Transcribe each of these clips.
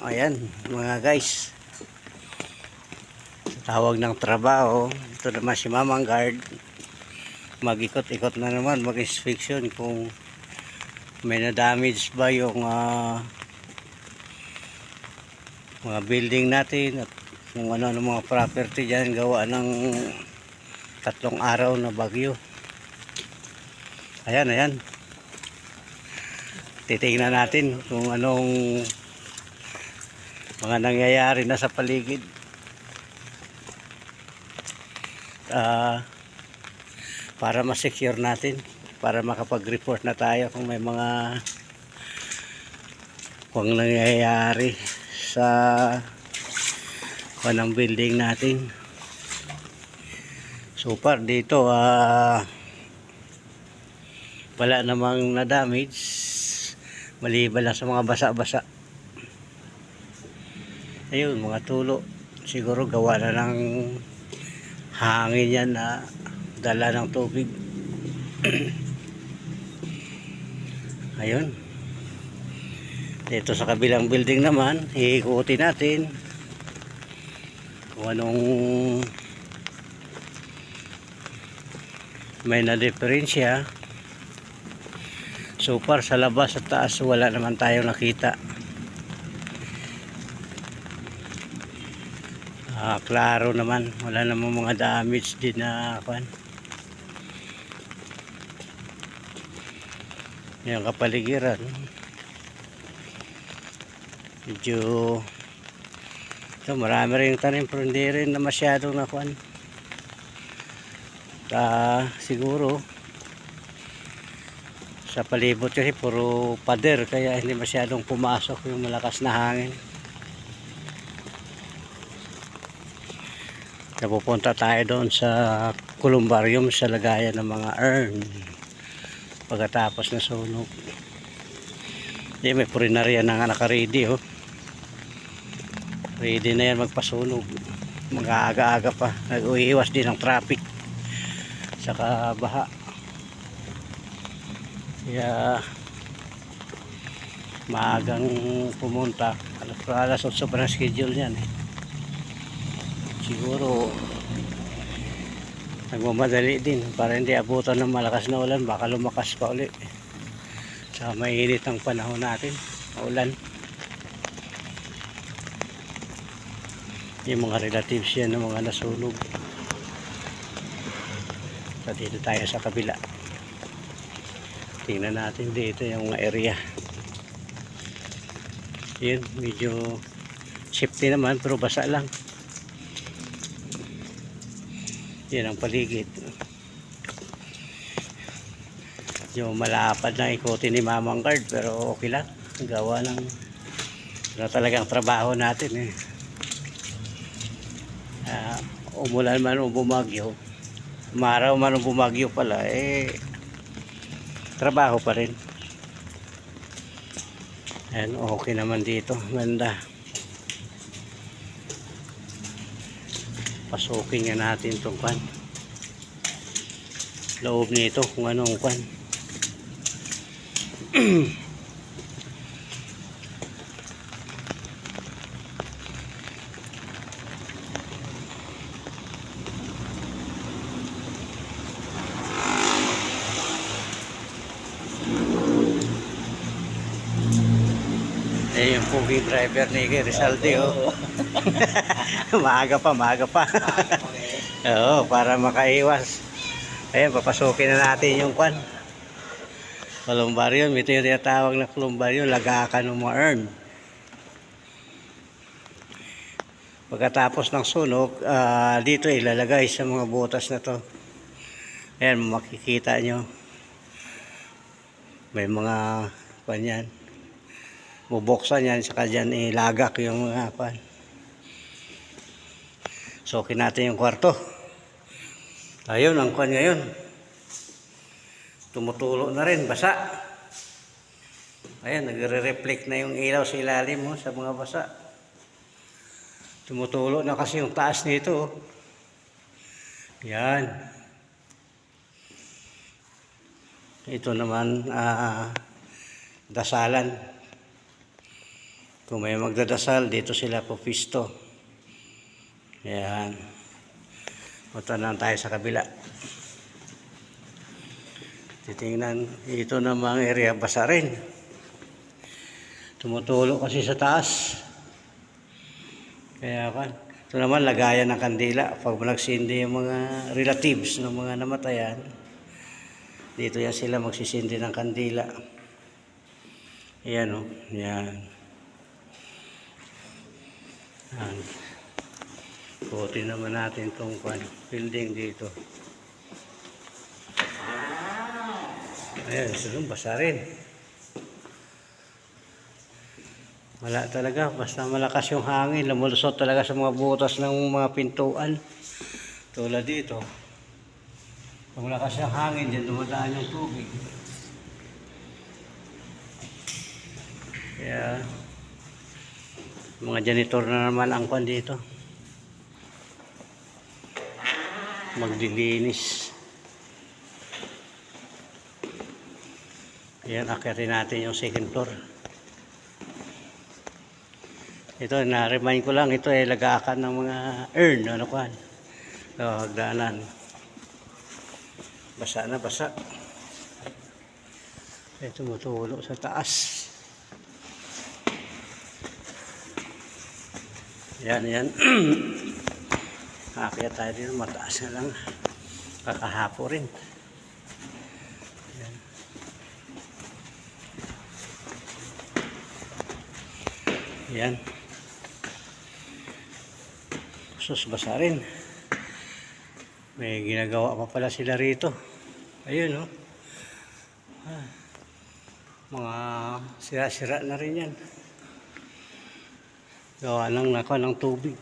Ayan mga guys, tawag ng trabaho. Ito naman si Mamang Guard, mag-ikot-ikot na naman, mag-inspection kung may na-damage ba yung mga building natin, at kung ano mga property dyan gawa ng 3 araw na bagyo. Ayan, titingnan natin kung anong mga nangyayari na sa paligid, para ma-secure natin, para makapag-report na tayo kung may mga nangyayari sa kanang building natin. So far dito wala namang na-damage, maliban lang sa mga basa-basa. Ayun, mga tulo, siguro gawa na ng hangin yan na dala ng tubig. Ayun, dito sa kabilang building naman, iikutin natin kung anong may na diferensya. So far sa labas at taas wala naman tayong nakita. Klaro naman, wala namang mga damage din na yung kapaligiran. Medyo marami rin tanim pero hindi rin na masyadong siguro sa palibot kasi puro pader, kaya hindi masyadong pumasok yung malakas na hangin. Napupunta tayo doon sa columbarium sa lagayan ng mga urn pagkatapos na sunog. May purinarya na nga naka-ready, ready na yan magpasunog. Mag-aaga-aga pa, nag-uiwas din ng traffic saka baha. Kaya maagang pumunta, alas 8 pa na schedule yan siguro nagmamadali din para hindi abutan ng malakas na ulan, baka lumakas pa ulit sa mainit ang panahon natin, ulan. Yung mga relatives yan ng mga nasunog. So dito tayo sa kabila, tingnan natin dito yung area. Yun, medyo safety naman pero basa lang. Yan ang paligid. Yung malapad na ikutin ni Mamang Guard, pero okay lang, gawa ng talagang trabaho natin umulan man o bumagyo, umaraw man o bumagyo pala, trabaho pa rin. Ayan, okay naman dito, ganda. Pasukin nga natin itong loob nito kung anong yung pogi driver ni Rizalde maaga pa oo, para makaiwas. Ayan, papasukin na natin yung columbarium. Ito yung tinatawag na columbarium, lagakan ng mga urn. Pagkatapos ng sunog, dito ilalagay sa mga butas na to. Ayan, makikita nyo may mga yan, bubuksan yan, saka dyan ilagak yung mga sukin natin yung kwarto. Ayun, ang ngayon tumutulo na rin, basa. Ayan, nagre-reflect na yung ilaw sa ilalim sa mga basa. Tumutulo na kasi yung taas nito. Yan. Ito naman dasalan. Kung may magdadasal, dito sila pupisto. Ayan. Punta na tayo sa kabila. Titingnan, ito namang area basa rin. Tumutulo kasi sa taas. Kaya kan, ito naman lagayan ng kandila. Pag nagsindi yung mga relatives ng mga namatayan, dito yan sila magsisindi ng kandila. Ayan o, yan. Yan. Puti naman natin itong building dito. Ayan, ito basa rin. Wala talaga, basta malakas yung hangin, lumulusot talaga sa mga butas ng mga pintuan. Tulad dito. Pag malakas yung hangin, dyan dumadaan yung tubig. Kaya, mga janitor na naman ang kwan dito. Maglilinis. Ayan, akyatin natin yung second floor. Ito, na-remind ko lang, ito ay lagakan ng mga urn, ano kwan. Hagdanan. Basa na, basa. Ito, tumutulo sa taas. Yan, yan. Akyat tayo dito, mataas na lang. Kakahapo rin. Yan. Yan. Sus, basa rin. May ginagawa pa pala sila rito. Ayun, no? Mga sira-sira na rin yan. Gawa lang nako ng tubig.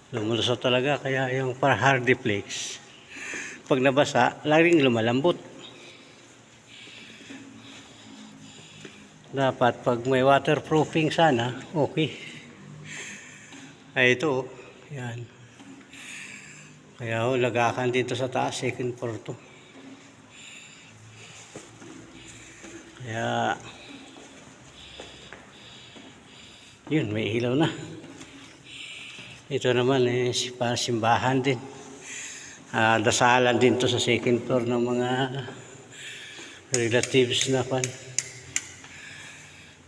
Lumulusot talaga, kaya yung para hardiplex, pag nabasa, laging lumalambot. Dapat pag may waterproofing sana, okay. Ay ito, yan. Kaya lagakan dito sa taas, second floor to. Kaya yun, may ilaw na. Ito naman eh, simbahan din. Dasalan din to sa second floor ng mga relatives na pan.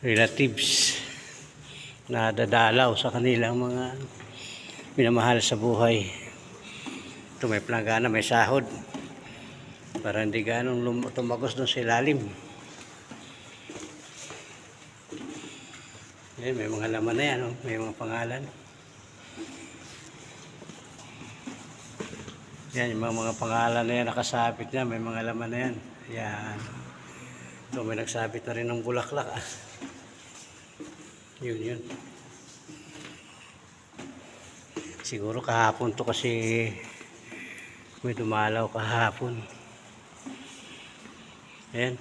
Relatives na dadalaw sa kanilang mga minamahal sa buhay. Ito may planggana, may sahod. Para hindi ganong tumagos doon sa ilalim. Ayan, may mga laman na yan, oh. May mga pangalan. Yan, yung mga pangalan na yan, nakasabit niya, may mga laman na yan. Yan. Ito, may nagsabit na rin ng bulaklak. Yun, yun. Siguro kahapon to kasi may dumalaw kahapon. Ayan.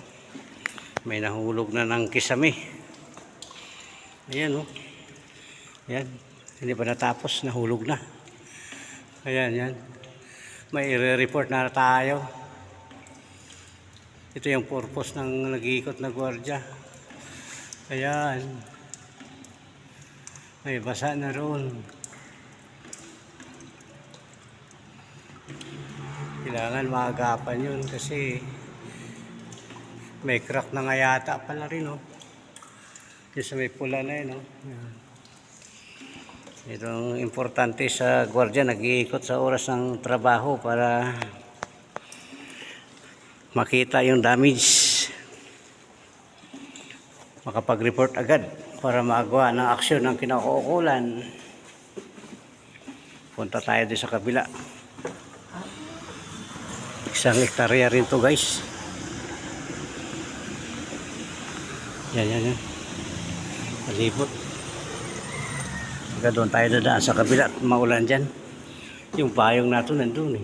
May nahulog na ng kisame. Ayan, oh. Ayan. Hindi pa natapos, nahulog na. Ayan, yan. May i-report na tayo. Ito yung purpose ng nag-iikot na gwardiya. Ayan. May basa na roon. Kailangan maagapan yun kasi may crack na nga yata pala rin, oh. Kasi may pula na yun, oh. Itong importante sa gwardiya, nag-iikot sa oras ng trabaho para makita yung damage, makapag-report agad para magawa ng aksyon ng kinakaukulan. Punta tayo din sa kabila. 1 hektarya rin to, guys. Yan, yan, yan. Malibot. Hanggang doon tayo dadaan sa kabila at maulan dyan. Yung payong nato nandun eh.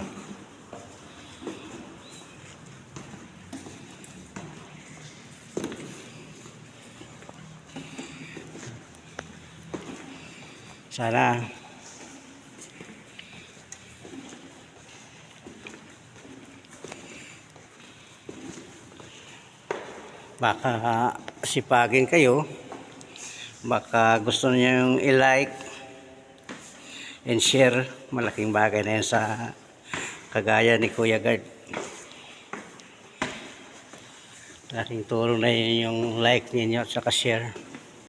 Sana baka sipagin kayo Baka gusto niyo yung i-like and share. Malaking bagay na yan sa kagaya ni Kuya Guard. Laking tulong na yun yung like ninyo at saka share.